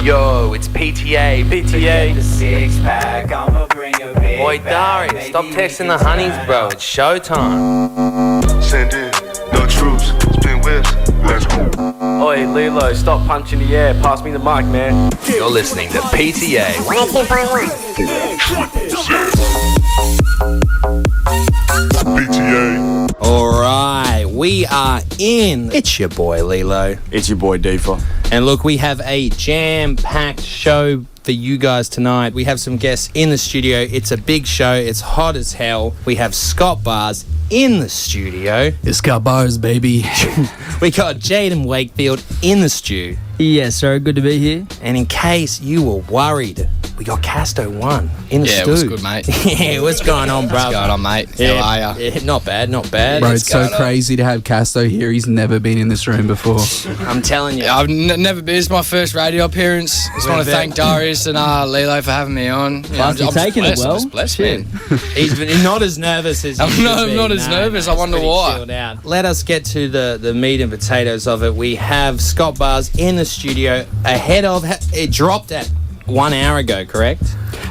Yo, it's PTA. The six pack, I'ma bring a big Boy, bag, Darius, stop baby, texting the it's honeys, time. bro. It's showtime. Send in, no troops, spin whips, let's go. Oi, Leelow, stop punching the air. Pass me the mic, man. You're listening to PTA. 102.1. PTA. Alright, we are in. It's your boy, Leelow. It's your boy Deefa. And look, we have a jam-packed show for you guys tonight. We have some guests in the studio. It's a big show. It's hot as hell. We have scottbars in the studio. It's scottbars, baby. We got Jaden Wakefield in the stew. Yes, sir. Good to be here. And in case you were worried, we got Casto1 in the stew. Yeah, what's good, mate? Yeah, what's going on, bro? What's going on, mate? Yeah, How are ya? yeah, not bad, not bad. Bro, It's it's so going on. crazy to have Casto here. He's never been in this room before. I'm telling you. I've never been. It's my first radio appearance. Just want to thank Darius and Leelow for having me on. You know, You're taking it well. I'm just blessed, man. He's not as nervous as you should I'm be. not as nervous. I it's wonder pretty why. chilled out. Let us get to the meat and potatoes of it. We have scottbars in the studio ahead of. It dropped at 1 hour ago, correct?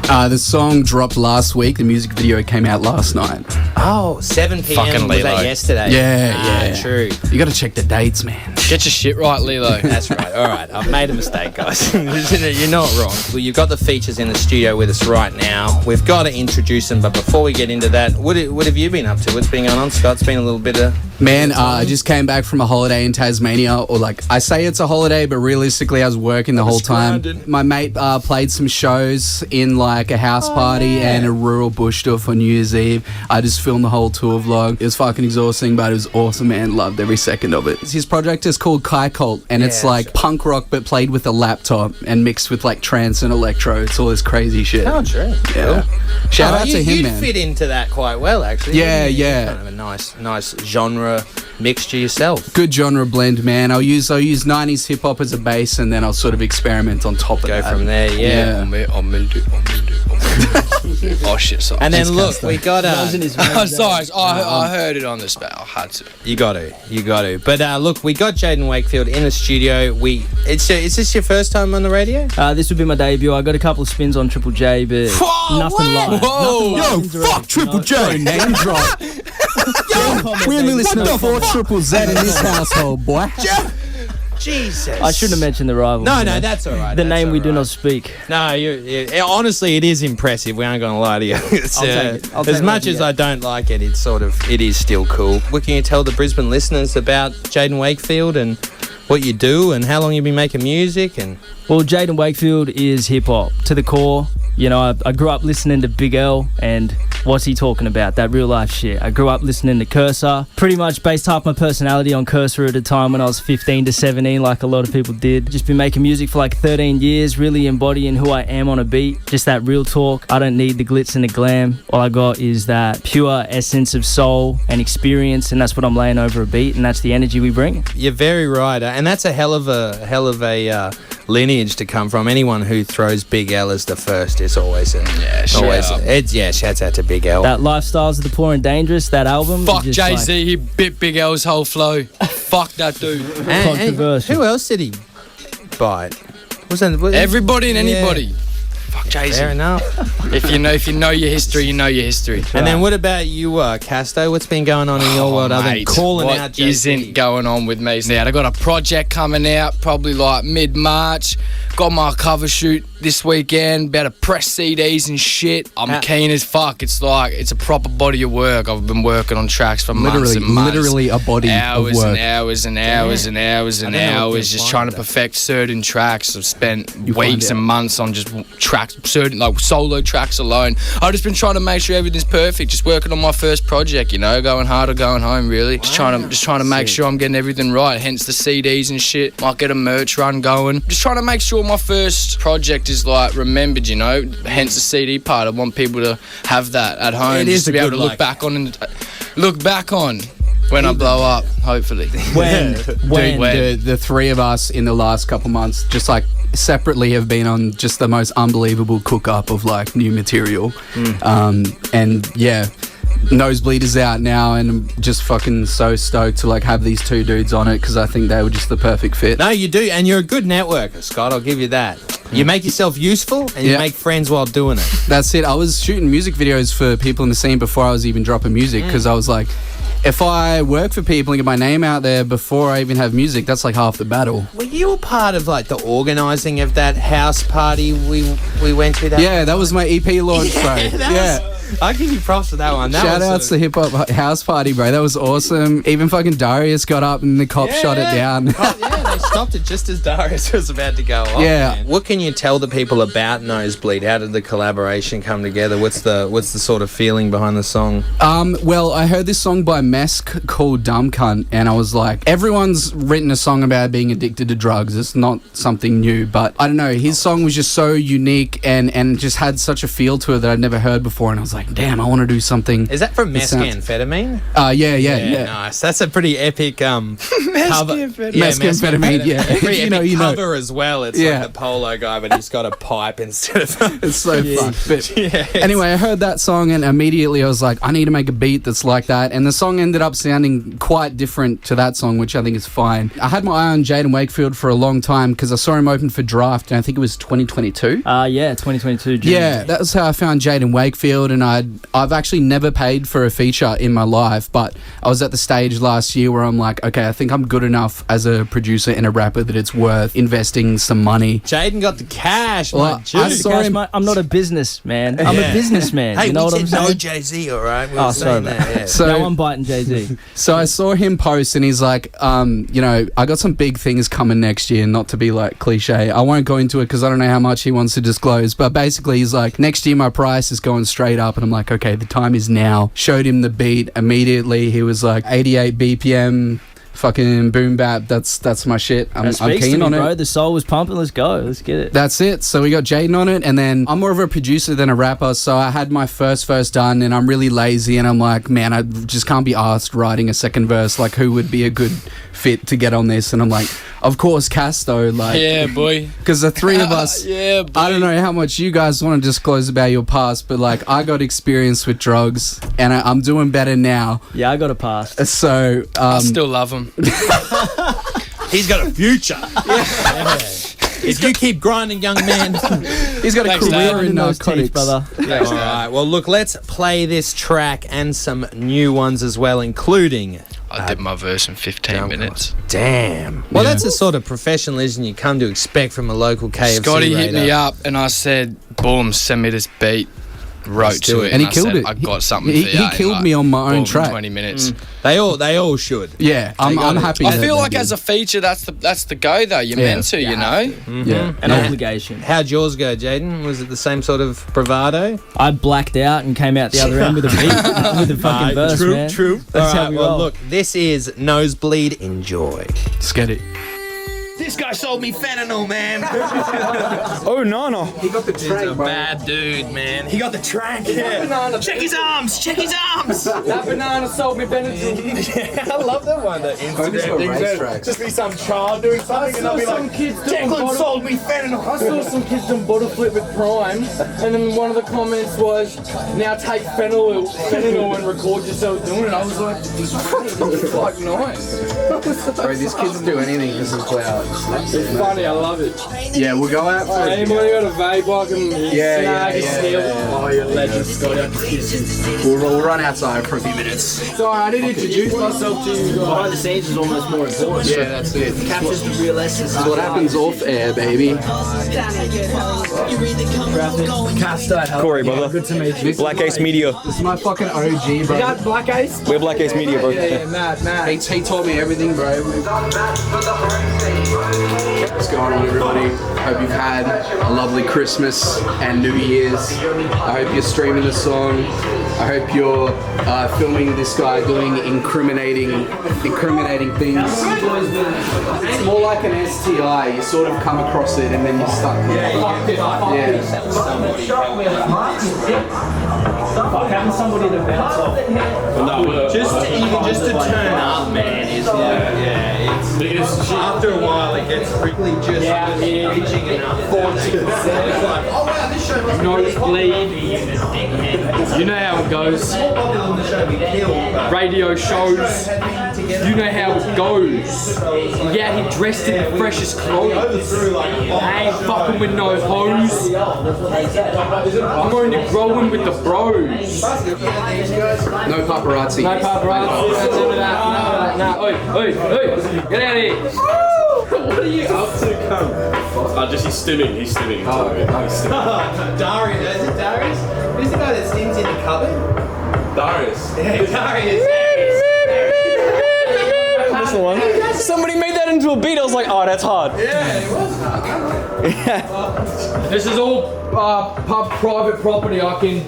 The song dropped last week. The music video came out last night. Oh, 7 p.m. Fucking was that Leelow. yesterday? Yeah. True. You got to check the dates, man. Get your shit right, Leelow. That's right. All right. I've made a mistake, guys. You're not wrong. Well, you've got the features in the studio with us right now. We've got to introduce them, but before we get into that, what have you been up to? What's been going on, Scott? It's been a little bit of... Man, I just came back from a holiday in Tasmania, or like I say it's a holiday, but realistically I was working the whole time. My mate played some shows in like a house party and a rural bush tour for New Year's Eve. I just filmed the whole tour vlog. It was fucking exhausting, but it was awesome, man. Loved every second of it. His project is called Kai Cult, and it's like punk rock but played with a laptop and mixed with like trance and electro. It's all this crazy shit. Oh, true. Yeah. Cool. Shout out to him, you'd man. fit into that quite well, actually. Yeah, wouldn't you? yeah. Kind of a nice genre mixture yourself. Good genre blend, man. I'll use 90s hip hop as a base, and then I'll sort of experiment on top of Go that. from there, yeah. Oh shit! Sorry. And then Thanks, look, we got I'm sorry. I heard it on the spell. I had to. you got to. But look, we got Jaden Wakefield in the studio. Is this your first time on the radio? This would be my debut. I got a couple of spins on Triple J, but nothing live. Whoa! Nothing live and direct, Triple you know? J, name drop. We only listen to 4zzz in this household, boy. Jesus. I shouldn't have mentioned the rival. No, that's all right. The name we do not speak. No, honestly, it is impressive. We aren't going to lie to you. It's, I'll take it. I'll as take much it, as yeah. I don't like it, it is still cool. What can you tell the Brisbane listeners about Jaden Wakefield and what you do and how long you've been making music? And Well, Jaden Wakefield is hip hop to the core. You know, I grew up listening to Big L, and what's he talking about? That real life shit. I grew up listening to Cursor. Pretty much based half my personality on Cursor at a time when I was 15 to 17, like a lot of people did. Just been making music for like 13 years, really embodying who I am on a beat. Just that real talk. I don't need the glitz and the glam. All I got is that pure essence of soul and experience, and that's what I'm laying over a beat, and that's the energy we bring. you're very right, and that's a hell of a lineage to come from. Anyone who throws Big L as the first is always shouts out to Big L. That Lifestyles of the Poor and Dangerous, that album. Fuck just Jay-Z. He bit Big L's whole flow. Fuck that dude. And controversial. who else did he bite? Everybody and anybody. Fuck Jay-Z. Fair enough. If you know your history, you know your history. And then what about you, Casto? What's been going on in your world other than Mate, calling what out Jay-Z? isn't going on with me now? I got a project coming out probably like mid-March. Got my cover shoot this weekend, about to press CDs and shit. I'm keen as fuck. It's like, it's a proper body of work. I've been working on tracks for months and months. Literally a body hours of work. and hours and hours and hours and hours just trying to perfect certain tracks. I've spent weeks and months on just tracks, certain like solo tracks alone. I've just been trying to make sure everything's perfect. Just working on my first project, you know, going hard or going home. Really, just trying to make sure I'm getting everything right. Hence the CDs and shit. Might get a merch run going. Just trying to make sure my first project is like remembered, you know. Hence the CD part. I want people to have that at home. It just is to a be able good, to look back on when I blow up, hopefully. When The three of us in the last couple months just like separately have been on just the most unbelievable cook up of like new material. And yeah, Nosebleed is out now, and I'm just fucking so stoked to like have these two dudes on it because I think they were just the perfect fit. No, you do, and you're a good networker, Scott. I'll give you that. You make yourself useful and you Yeah. make friends while doing it. That's it. I was shooting music videos for people in the scene before I was even dropping music because I was like, if I work for people and get my name out there before I even have music, that's like half the battle. Were you a part of like the organising of that house party we went to? Yeah, that was my EP launch, bro. Yeah. I give you props for that one. That Shout was outs to Hip Hop House Party, bro. That was awesome. Even fucking Darius got up and the cop shot it down. Oh, yeah, they stopped it just as Darius was about to go off. Yeah. Man. What can you tell the people about Nosebleed? How did the collaboration come together? What's the sort of feeling behind the song? Well, I heard this song by Mesk called Dumb Cunt, and I was like, everyone's written a song about being addicted to drugs. It's not something new, but I don't know. His song was just so unique and just had such a feel to it that I'd never heard before, and I was like, damn, I want to do something. Is that from mescamphetamine? Yeah. Nice. That's a pretty epic cover. Mescamphetamine, yeah. Pretty You epic know. cover as well. It's like the polo guy, but he's got a pipe instead of. It's so fucked. But anyway, I heard that song and immediately I was like, I need to make a beat that's like that. And the song ended up sounding quite different to that song, which I think is fine. I had my eye on Jaden Wakefield for a long time because I saw him open for Draft, and I think it was 2022. Yeah, 2022. June. Yeah, that was how I found Jaden Wakefield, and I've actually never paid for a feature in my life, but I was at the stage last year where I'm like, okay, I think I'm good enough as a producer and a rapper that it's worth investing some money. Jaden got the cash, Well, my I dude. saw him. I'm not a businessman. I'm a businessman. Hey, you know we what I'm said no saying? Jay-Z, all right? We Oh, were sorry, saying man. that, yeah. So- No, I'm biting Jay-Z. So I saw him post and he's like, you know, I got some big things coming next year, not to be like cliche. I won't go into it because I don't know how much he wants to disclose, but basically he's like, next year my price is going straight up, and I'm like, okay, the time is now. Showed him the beat immediately. He was like 88 BPM, fucking boom bap. That's my shit. I'm Speaks keen to me, on bro. it. The soul was pumping. Let's go. Let's get it. That's it. So we got Jaden on it, and then I'm more of a producer than a rapper, so I had my first verse done, and I'm really lazy, and I'm like, man, I just can't be asked writing a second verse. Like, who would be a good fit to get on this? And I'm like, of course, Casto. Like, Yeah, boy. because the three of us. Yeah, boy. I don't know how much you guys want to disclose about your past, but like, I got experience with drugs, and I'm doing better now. Yeah, I got a pass. So I still love him. He's got a future. If you keep grinding, young man. he's got a Thanks, career Dad. in Those narcotics, teeth, brother. All right. Well, look, let's play this track and some new ones as well, including. I did my verse in 15 minutes. Damn. Well, that's the sort of professionalism you come to expect from a local KFC Scotty hit me raider. up and I said, boom, send me this beat. Wrote do to it. it. And he I killed said, it. I got something He for you. killed me on my own boom, track. 20 minutes. They all should. Yeah, I'm happy. I that feel they like did. as a feature, that's the go though. You're meant to, you know. Yeah. An obligation. How'd yours go, Jaden? Was it the same sort of bravado? I blacked out and came out the other end with a beat, with a fucking verse, man. True. That's All how right, we well, roll. look, this is Nosebleed. Enjoy. Let's get it. This guy sold me fentanyl, man. Oh, no. He got the trank, bro. Bad dude, man. He got the trank. Yeah. Check his arms. Check his arms. That banana sold me Benadryl. I love that one. That Instagram thing. Just be some child doing something, and I'll be like, Declan sold me fentanyl. I saw some kids doing bottle flip with Prime, and then one of the comments was, now take fentanyl and record yourself doing it. I was like, this is like nice. Bro, these kids do anything for some clout. It's funny, I love it. Yeah, we'll go out for it. Anybody got a vape I can snag and steal? Oh, you're legend, Scotty. We'll run outside for a few minutes. Sorry, I didn't introduce myself to you. Behind the scenes is almost more important. Yeah, that's it. Captures the real essence. That's what happens off air, baby. Casto, Corey, brother. Good to meet you. Black Ace Media. This is my fucking OG, bro. You got Black Ace? We're Black Ace Media, bro. Yeah, mad. He taught me everything, bro. What's going on, everybody? Hope you've had a lovely Christmas and New Year's. I hope you're streaming the song. I hope you're filming this guy doing incriminating things. It's more like an STI. You sort of come across it and then you're stuck. Yeah. Fuck, having somebody to bounce off. Just to turn up, man, is it's after a while it gets quickly just reaching enough. It's like, oh wow, this show Nosebleed. You know how it goes. Radio shows. You know how it goes. You out here dressed in the freshest clothes. I ain't fucking with no hoes. I'm only growing with the bros. No paparazzi. No paparazzi. None of that. Nah. Oi. Get out of here. What are you up to, cunt? Just he's stimming. Darius, is it Darius? Who's the guy that stims in the cupboard? Darius. Yeah, Darius. This one. Somebody made that into a beat. I was like, oh, that's hard. Yeah, it was hard. This is all pub private property. I can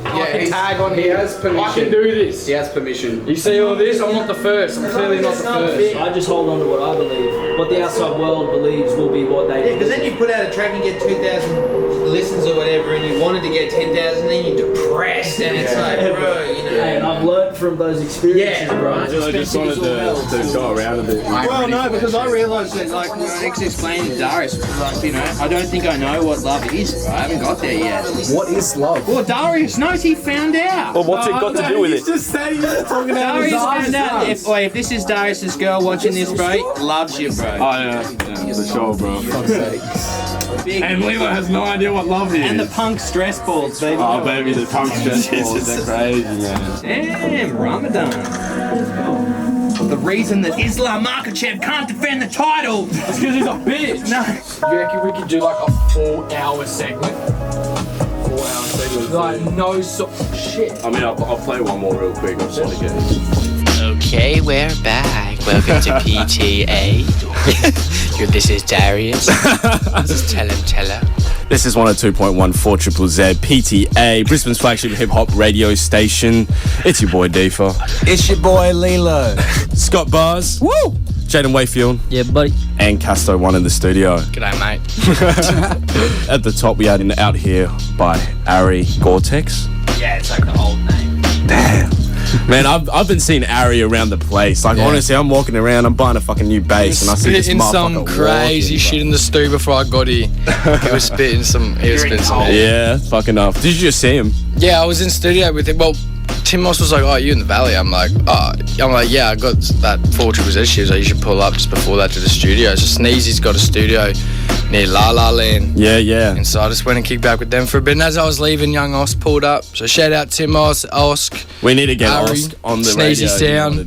tag on He here. has permission. I can do this. He has permission. You see all this? I'm not the first. I'm clearly not the first. I just hold on to what I believe. What the outside world believes will be what they Because then you put out a track and get 2,000 listens or whatever, and you wanted to get 10,000, then you're depressed, and it's like, bro, you know. Hey, and I've learned from those experiences, bro. I just wanted to go around a bit. Well, no, because I realised that, like, when I explained to Darius, like, you know, I don't think I know what love is, bro. I haven't got there yet. What is love? Well, Darius knows he found out. Well, what's it got to do with it? Just saying you're talking out Darius found out. If this is Darius's girl watching this, bro, loves you, bro. Oh, yeah, for sure, bro. And Leelow has no idea what love is. And the punk stress balls, baby. Oh, baby, the punk stress balls, they're crazy, man. Damn, Ramadan. The reason that Islam Makhachev can't defend the title. It's because he's a bitch. No. You reckon we could do like a 4-hour segment? 4-hour segment. Like no shit. I mean, I'll play one more real quick. I'm sorry to get this. Okay, we're back. Welcome to PTA. This is Darius. This is Teller. This is 102.1 4zzz PTA, Brisbane's flagship hip hop radio station. It's your boy Defa. It's your boy Leelow. Scottbars. Woo! Jaden Wakefield. Yeah, buddy. And Casto1 in the studio. G'day, mate. At the top, we had Out Here by Ari Gore-Tex. Yeah, it's like the old name. Damn. Man, I've been seeing Ari around the place. Like, honestly, I'm walking around, I'm buying a fucking new bass, and I see this spitting some motherfucker crazy walking, shit in the stew before I got here. He was spitting some. Yeah, fucking up. Did you just see him? Yeah, I was in studio with him. Well, Tim Moss was like, "Oh, you in the valley?" I'm like, yeah, I got that 4zzz. She was like, "You should pull up just before that to the studio." So Sneezy's got a studio near La La Land. Yeah. And so I just went and kicked back with them for a bit. And as I was leaving, young Os pulled up. So shout out Tim Moss, Osk. We need to get Ari, Osk on the Sneezy radio. Sound.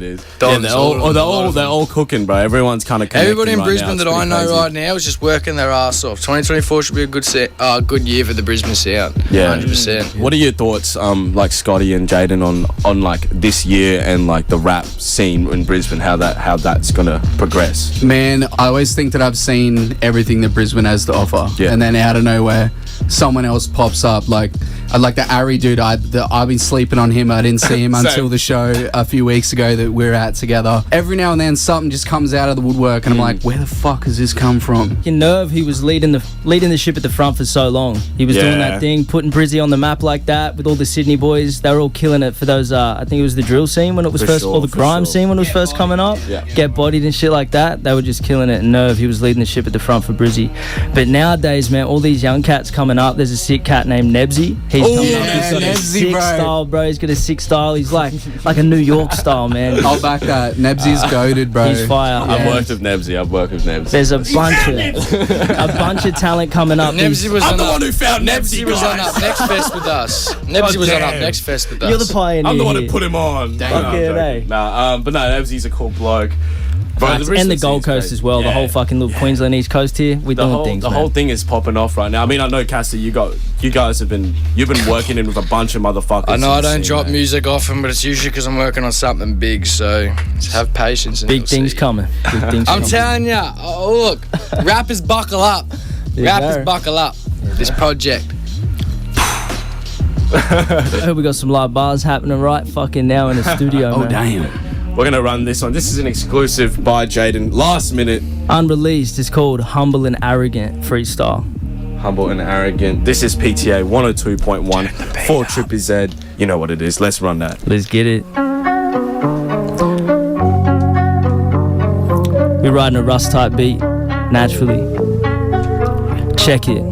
They're all cooking, bro. Everyone's kind of Everybody in right Brisbane now. that I know right now is just working their ass off. 2024 should be a good year for the Brisbane Sound. Yeah, 100%. What are your thoughts, like Scotty and Jaden, on like this year and like the rap scene in Brisbane? How that's gonna progress? Man, I always think that I've seen everything that Brisbane has to offer, and then out of nowhere, someone else pops up. Like the Ari dude. I've been sleeping on him. I didn't see him until the show a few weeks ago that we're at together. Every now and then, something just comes out of the woodwork, and I'm like, where the fuck has this come from? In Nerve, he was leading the ship at the front for so long. He was doing that thing, putting Brizzy on the map like that with all the Sydney boys. They were all killing it for those. I think it was the drill scene when it was or the grime scene when it was first coming up. Yeah. Get bodied and shit like that. They were just killing it. In Nerve, he was leading the ship at the front for Brizzy. But nowadays, man, all these young cats coming up. There's a sick cat named Nebsy. He's coming up. He's got a sick style, bro. He's got a sick style. He's like a New York style, man. I'll back that. Nebsy's goated, bro. He's fire. I've worked with Nebsy. There's a bunch of talent coming up. Nebsy was I'm on the up. one who found Nebsy was on up next fest with us. Nebsy was on up next fest with us. You're the pioneer. I'm the one who here. put him on. Okay, But no, Nebsy's a cool bloke. Bro, and the Gold Coast as well. The whole fucking little Queensland East Coast here. We're doing things. The whole thing is popping off right now. I mean, I know, Casto, you guys have been working in with a bunch of motherfuckers. I know I don't scene, drop man. music often, but it's usually because I'm working on something big. So just have patience. And Big things coming. I'm telling ya. Oh, look, rappers buckle up. Rappers buckle up. This project. I hope we got some live bars happening right fucking now in the studio. Oh, man. damn. We're going to run this one. This is an exclusive by Jaden. Last minute. Unreleased. It's called Humble and Arrogant Freestyle. Humble and Arrogant. This is PTA 102.1 4zzz. You know what it is. Let's run that. Let's get it. We're riding a Rust type beat, naturally. Check it.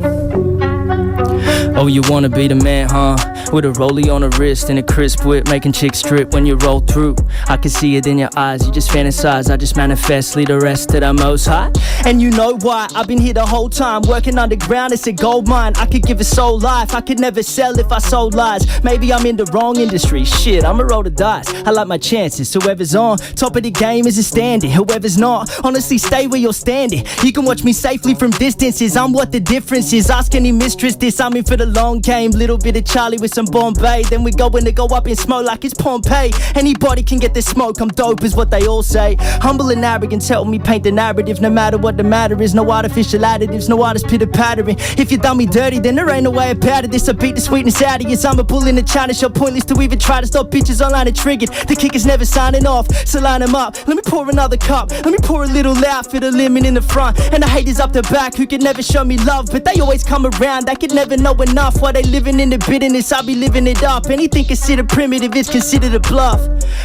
Oh, you wanna be the man, huh? With a rollie on the wrist and a crisp whip, making chicks strip when you roll through. I can see it in your eyes, you just fantasize, I just manifest, lead the rest to the most high. And you know why, I've been here the whole time, working underground, it's a gold mine. I could give a soul life, I could never sell if I sold lies. Maybe I'm in the wrong industry, shit, I'ma roll the dice. I like my chances, whoever's on top of the game is a standing. Whoever's not, honestly stay where you're standing. You can watch me safely from distances, I'm what the difference is. Ask any mistress this, I'm in for the long game. Little bit of Charlie with some Bombay, then we go to go up in smoke like it's Pompeii. Anybody can get the smoke, I'm dope is what they all say. Humble and arrogance help me paint the narrative. No matter what the matter is, no artificial additives, no artist pitter pattering. If you done me dirty, then there ain't no way about it. This I beat the sweetness out of you. I'm a bull in the China shop, pointless to even try to stop bitches online and triggered. The kicker's never signing off, so line them up. Let me pour another cup, let me pour a little out for the lemon in the front. And the haters up the back who could never show me love, but they always come around, they could never know enough. While they living in the bitterness, I be living it up. Anything considered primitive is considered a bluff.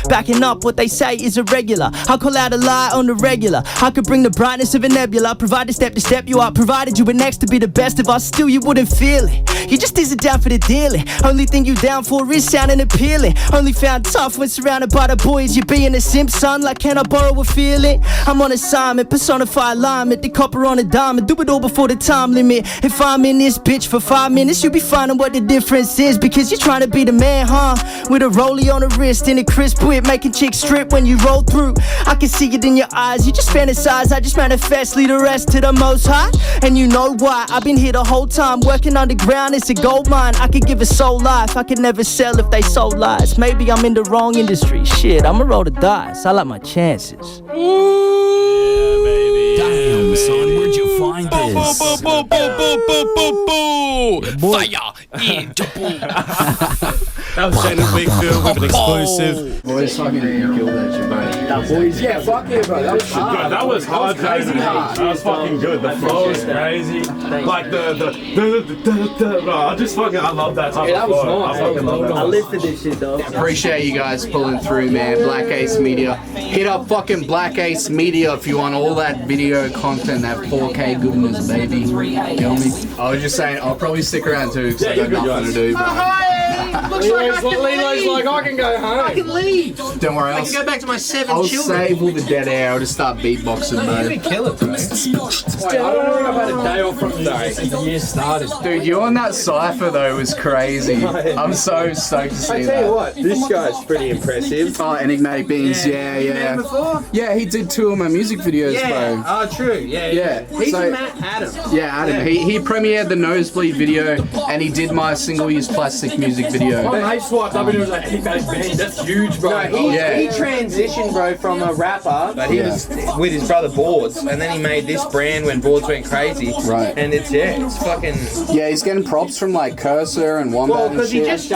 Backing up what they say is irregular, I'll call out a lie on the regular. I could bring the brightness of a nebula, provide a step to step you up. Provided you were next to be the best of us, still you wouldn't feel it. You just isn't down for the dealing. Only thing you down for is sounding appealing. Only found tough when surrounded by the boys. You being a simp, son, like can I borrow a feeling? I'm on assignment, personify alignment. The copper on a diamond, do it all before the time limit. If I'm in this bitch for 5 minutes, you'll be finding what the difference is. Because you're trying to be the man, huh? With a rollie on the wrist and a crisp whip, making chicks strip when you roll through. I can see it in your eyes, you just fantasize, I just manifest, lead the rest to the most high. And you know why, I've been here the whole time, working underground, it's a gold mine. I could give a soul life, I could never sell if they sold lies. Maybe I'm in the wrong industry, shit, I'ma roll the dice, I like my chances. Damn, son, where'd you find this? Fire into boom. That was Jaden Wakefield with an exclusive. Boys, fucking killed that shit, mate. That boys, yeah, fuck yeah, bro. That was hard. That was hard, crazy hard. That was fucking good. The flow was crazy. Like I love that type of flow. I fucking love that. I live for this shit, though. Appreciate you guys pulling through, man. Black Ace Media. Hit up fucking Black Ace Media if you want all that video content, that 4K goodness, baby. Feel me? I was just saying, I'll probably stick around too because I got nothing to do. Looks like Leelow's like, I can go home. I can leave. Don't worry, I can go back to my 7 I'll children. save all the dead air. I'll just start beatboxing, bro. You're gonna kill it, bro. I don't know if I've had a day off from music since the year started. Dude, you on that cypher though was crazy. I'm so stoked to see that. I tell you what, this guy's pretty impressive. Oh, Enigmatic Beans, yeah. Before? Yeah, he did 2 of my music videos, Yeah. bro. Oh, true. Yeah. He's So- Adam. Yeah, Adam. He premiered the Nosebleed video and he did my single-use plastic music video. My mate swiped up and it was like, Enigmatic Beans, that's huge, bro. He transitioned, bro, from a rapper, but he was with his brother Boards, and then he made this brand when Boards went crazy. Right. And it's fucking. Yeah, he's getting props from like Cursor and Wombat Well, and because he shit. just.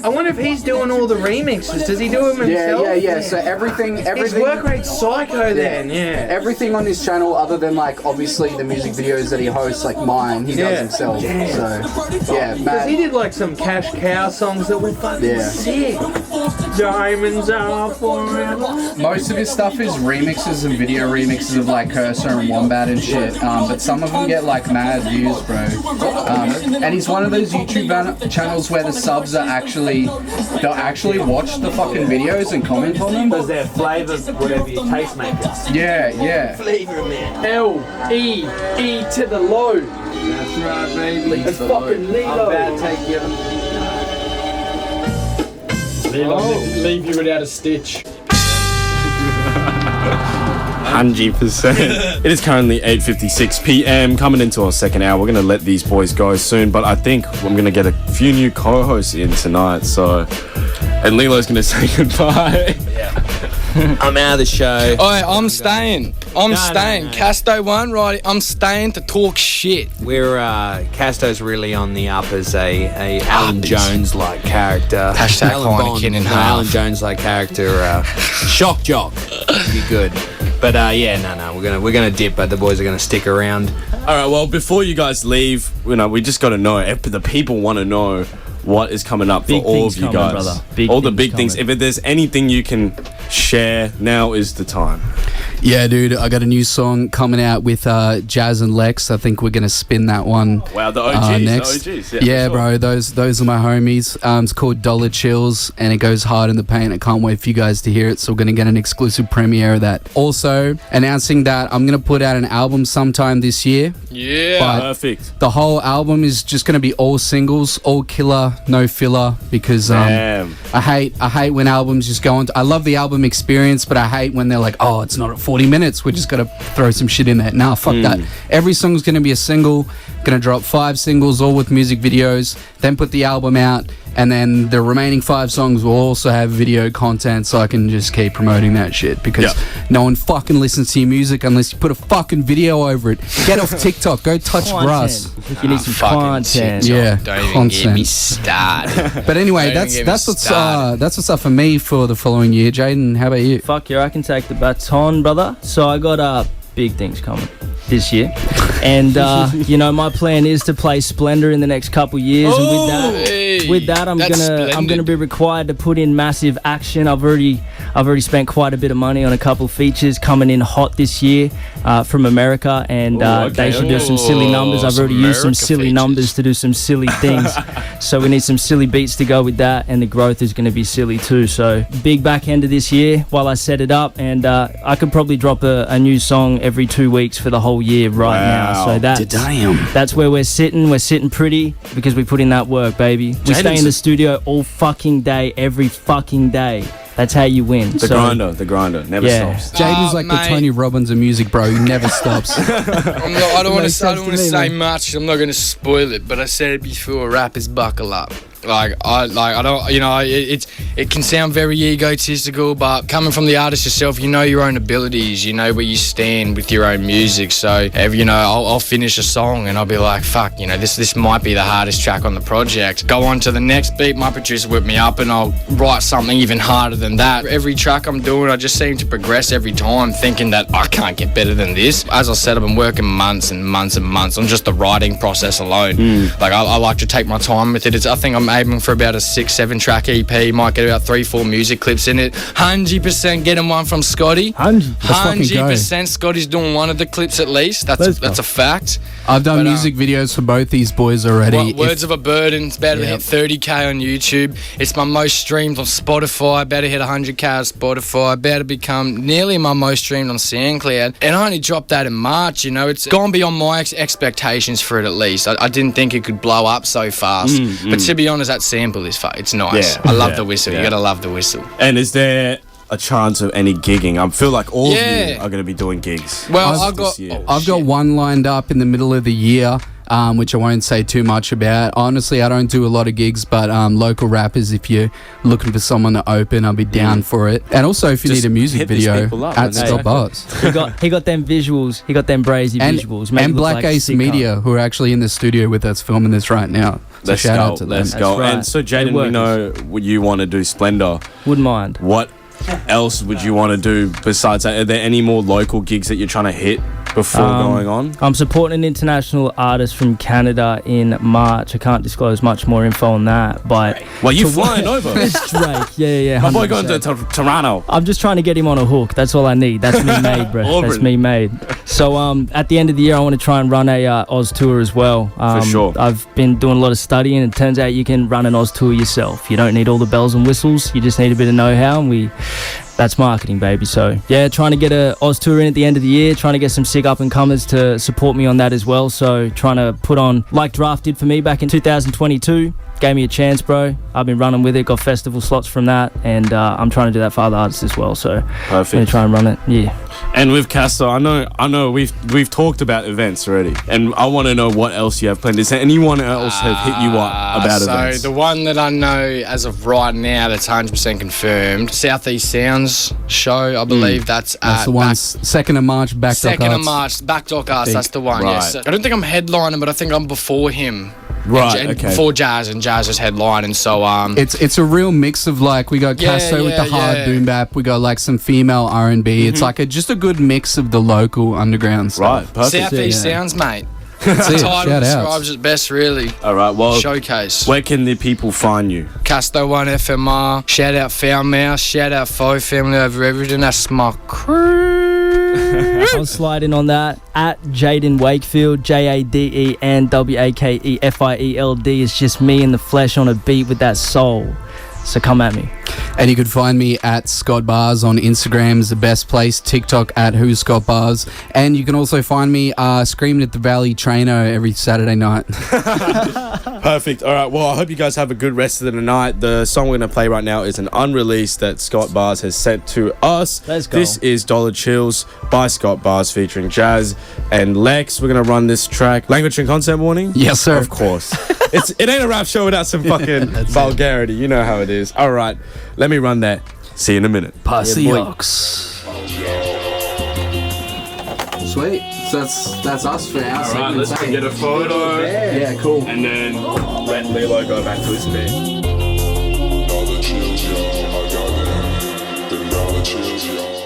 I wonder if he's doing all the remixes. Does he do them himself? Yeah. So everything. His work rate's psycho then, yeah. Everything on his channel, other than like obviously the music videos that he hosts, like mine, he does himself. So yeah, Because he did like some Cash Cow songs that were fucking sick. Diamonds are forever. Most of his stuff is remixes and video remixes of like Cursor and Wombat and shit. But some of them get like mad views, bro. And he's one of those YouTube channels where the subs are they'll actually watch the fucking videos and comment on them. Because they're flavors, whatever your tastemakers. Yeah. Flavor man. L-E-E to the low. That's right, baby. It's fucking Leelow. I'm about to take you. Leelow, leave you without a stitch. 100%. It is currently 8:56 p.m. coming into our second hour. We're going to let these boys go soon, but I think I'm going to get a few new co-hosts in tonight. And Leelow's going to say goodbye. I'm out of the show. I'm staying. I'm staying. Casto1, right? I'm staying to talk shit. We're Casto's really on the up as a Alan Jones-like character. Hashtag Alan Heineken in half. Alan Jones-like character. Shock jock. Be good. But we're gonna dip, but the boys are gonna stick around. All right. Well, before you guys leave, we just got to know. If the people want to know what is coming up for all of you guys. Brother. All the big things. If there's anything you can share, now is the time. Yeah, dude, I got a new song coming out with Jazz and Lex. I think we're gonna spin that one. Wow, the OGs, next. the OGs. Yeah, for bro, those are my homies. It's called Dollar Chills, and it goes hard in the paint. I can't wait for you guys to hear it. So we're gonna get an exclusive premiere of that. Also, announcing that I'm gonna put out an album sometime this year. Yeah, perfect. The whole album is just gonna be all singles, all killer, no filler. Because I hate when albums just go on. I love the album experience, but I hate when they're like, oh, it's not at 40 minutes. We just gotta throw some shit in there. Nah, fuck that. Every song's gonna be a single. Gonna drop 5 singles, all with music videos. Then put the album out, and then the remaining 5 songs will also have video content, so I can just keep promoting that shit. Because no one fucking listens to your music unless you put a fucking video over it. Get off TikTok. Go touch BRIS. You need some content. Yeah, Don't even content. get me started. But anyway, that's what's up for me for the following year. Jaden, how about you? Fuck yeah, I can take the baton, brother. So I got big things coming this year, and you know, my plan is to play Splendor in the next couple years, and with that I'm gonna be required to put in massive action. I've already spent quite a bit of money on a couple features coming in hot this year from America, and they should do some silly numbers. I've already used some silly numbers to do some silly things, so we need some silly beats to go with that, and the growth is going to be silly too. So big back end of this year while I set it up, and I could probably drop a new song every 2 weeks for the whole year now. So that's where we're sitting pretty, because we put in that work, baby. We stay in the studio all fucking day, every fucking day. That's how you win. The grinder never stops. Jaden's like the Tony Robbins of music, bro. He never stops. I don't want to say much. I'm not going to spoil it, but I said it before. Rappers, buckle up. I don't, you know, it can sound very egotistical, but coming from the artist yourself, you know your own abilities, you know where you stand with your own music. So, you know, I'll finish a song and I'll be like, fuck, you know, this might be the hardest track on the project. Go on to the next beat, my producer whip me up and I'll write something even harder than that. Every track I'm doing, I just seem to progress every time, thinking that I can't get better than this. As I said, I've been working months and months and months on just the writing process alone. Like, I like to take my time with it. I think I'm aiming for about a 6-7 track EP. Might get about 3-4 music clips in it. 100% getting one from Scotty. 100% Scotty's doing one of the clips at least. That's a fact. I've done music videos for both these boys already. Words of a Burden, it's about to hit 30k on YouTube. It's my most streamed on Spotify. About to hit 100k on Spotify. About to become nearly my most streamed on SoundCloud. And I only dropped that in March. You know, it's gone beyond my expectations for it at least. I didn't think it could blow up so fast. But to be honest, that sample is it's nice. I love the whistle. You gotta love the whistle. And is there a chance of any gigging? I feel like all of you are going to be doing gigs. Well, I've got one lined up in the middle of the year, which I won't say too much about. Honestly, I don't do a lot of gigs, but local rappers, if you're looking for someone to open, I'll be down for it. And also, if you need a music video, at scottbars. He got them visuals. He got them brazy visuals. And Black Ace Media, who are actually in the studio with us filming this right now. So shout out to them. Let's go. Right. And so, Jaden, we know you want to do Splendor. Wouldn't mind. What else would you want to do besides that? Are there any more local gigs that you're trying to hit before going on? I'm supporting an international artist from Canada in March. I can't disclose much more info on that, but... Well, you flying over? It's Drake, yeah. My boy going to Toronto. I'm just trying to get him on a hook. That's all I need. That's me made, bro. That's me made. So at the end of the year, I want to try and run a Oz tour as well. For sure. I've been doing a lot of studying, and it turns out you can run an Oz tour yourself. You don't need all the bells and whistles. You just need a bit of know-how, and that's marketing, baby. So yeah, trying to get a Oz tour in at the end of the year, trying to get some sick up-and-comers to support me on that as well. So trying to put on, like Draft did for me back in 2022, gave me a chance, bro. I've been running with it, got festival slots from that, and I'm trying to do that for other artists as well. So perfect. I'm gonna try and run it. Yeah. And with Casto, I know we've talked about events already, and I want to know what else you have planned. Is there anyone else have hit you up about events? So the one that I know as of right now that's 100% confirmed, Southeast Sounds show, I believe that's at the one. 2nd of March, Backdock Arts. 2nd of March, Backdock Arts. That's the one. Right. Yes. I don't think I'm headlining, but I think I'm before him. Right, okay. Before Jazz, and Jazz is headlining, so it's a real mix of, like, we got Casto with the hard boom bap, we got like some female R&B. It's like just a good mix of the local underground stuff. Right, perfect. Southeast Sounds, mate. That's The it. title Shout describes it best, really. All right, well, Showcase. where can the people find you? Casto1 FMR. Shout out Foul Mouse. Shout out Faux Family over everything. That's my crew. I'll slide in on that at Jaden Wakefield, JADEN WAKEFIELD. It's just me in the flesh on a beat with that soul. So come at me. And you can find me at scottbars on Instagram is the best place. TikTok at scottbars. And you can also find me screaming at the Valley Trainer every Saturday night. Perfect. All right. Well, I hope you guys have a good rest of the night. The song we're going to play right now is an unreleased that Scott Bars has sent to us. Let's go. This is Dollar Chills by Scott Bars featuring Jazz and Lex. We're going to run this track. Language and content warning? Yes, sir. Of course. It ain't a rap show without some fucking vulgarity. You know how it is. All right. Let me run that. See you in a minute. Pass the ox. Sweet. So that's us for our All right, let's get a photo. Yeah, cool. And then let Leelow go back to his bed. Dollar chills, yo. I got it. Them dollar chills, yo.